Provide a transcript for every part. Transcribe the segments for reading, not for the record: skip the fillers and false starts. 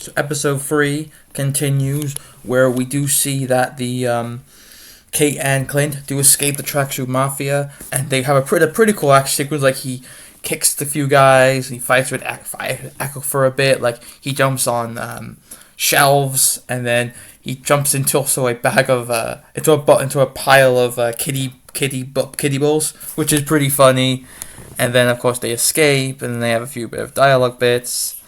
So episode 3 continues where we do see that the Kate and Clint do escape the tracksuit mafia, and they have a pretty cool action sequence. Like he kicks the few guys, he fights with Echo for a bit. Like he jumps on shelves, and then he jumps into also a bag of into a pile of kitty balls, which is pretty funny. And then of course they escape, and then they have a few bit of dialogue bits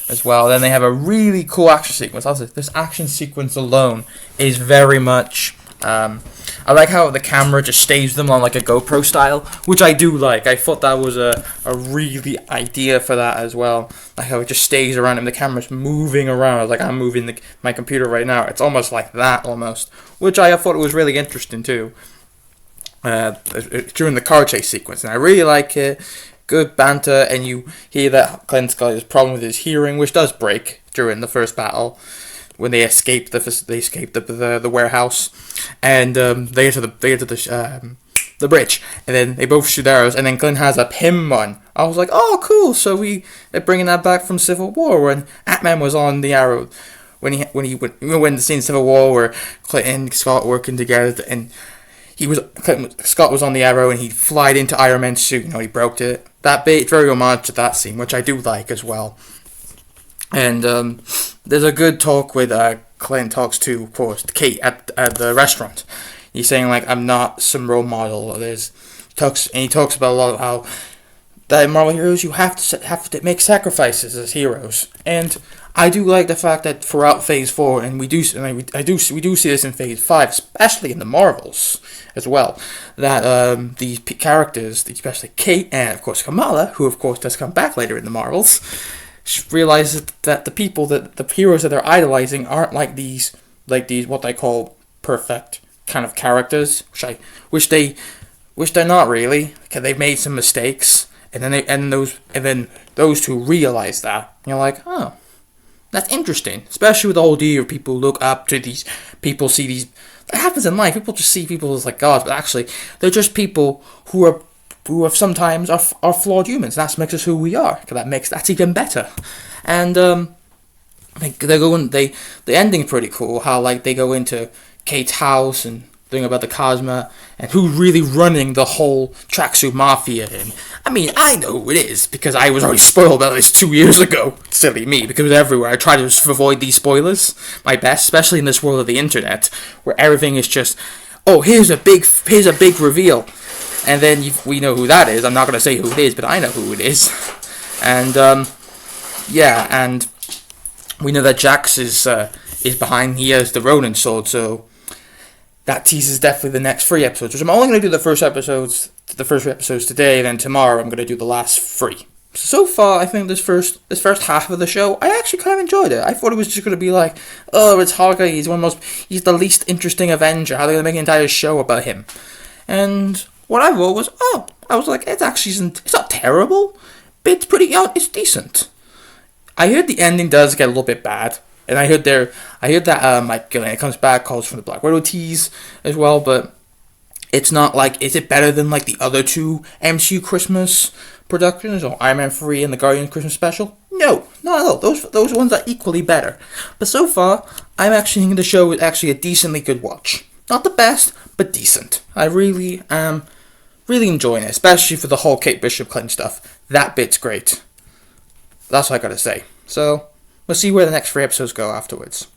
as well. Then they have a really cool action sequence. Also, this action sequence alone is very much. I like how the camera just stays them on like a GoPro style, which I do like. I thought that was a really idea for that as well. Like how it just stays around and the camera's moving around. Like I'm moving my computer right now. It's almost like that almost, which I thought was really interesting too. During the car chase sequence, and I really like it. Good banter, and you hear that Clint's got his problem with his hearing, which does break during the first battle when they escape the warehouse, and they get to the bridge, and then they both shoot arrows, and then Clint has a pin one. I was like, oh, cool! So they're bringing that back from Civil War when Ant-Man was on the arrow, when the scene in Civil War where Clint and Scott working together, and Scott was on the arrow and he flied into Iron Man's suit. He broke it. That bit, it's very homage to that scene, which I do like as well. And there's a good talk with Clint talks to, of course, Kate at the restaurant. He's saying like, I'm not some role model. He talks about a lot of how that in Marvel heroes you have to make sacrifices as heroes, and I do like the fact that throughout Phase 4, and we do see this in Phase 5, especially in the Marvels as well, that these characters, especially Kate and of course Kamala, who of course does come back later in the Marvels, realize that the heroes that they're idolizing aren't like these what they call perfect kind of characters, which they're not really. Okay, they've made some mistakes, and then those two realize that, and you're like, oh. That's interesting, especially with the whole deal of people look up to these people, see these. That happens in life. People just see people as like gods, but actually they're just people who are sometimes are flawed humans. That makes us who we are. That's even better. And the ending's pretty cool. How like they go into Kate's house and thing about the Cosma and who's really running the whole tracksuit mafia. And I mean, I know who it is because I was already spoiled about this 2 years ago. Silly me, because it was everywhere. I try to just avoid these spoilers my best, especially in this world of the internet where everything is just, oh, here's a big reveal, and then we know who that is. I'm not going to say who it is, but I know who it is. And and we know that Jax is behind. He has the Ronin sword, so that teases definitely the next 3 episodes, which I'm only going to do the first 3 episodes today, and then tomorrow I'm going to do the last 3. So far, I think this first half of the show, I actually kind of enjoyed it. I thought it was just going to be like, oh, it's Hawkeye, he's the least interesting Avenger, how are they going to make an entire show about him? And what I wrote was, I was like, it's not terrible, but it's it's decent. I heard the ending does get a little bit bad. And I heard that Mike Gillen comes back, calls from the Black Widow tease as well, but it's not like, is it better than like the other 2 MCU Christmas productions, or Iron Man 3 and the Guardians Christmas special? No, not at all. Those ones are equally better. But so far, I'm actually thinking the show is actually a decently good watch. Not the best, but decent. I really am really enjoying it, especially for the whole Kate Bishop Clinton stuff. That bit's great. That's what I gotta say. So we'll see where the next 3 episodes go afterwards.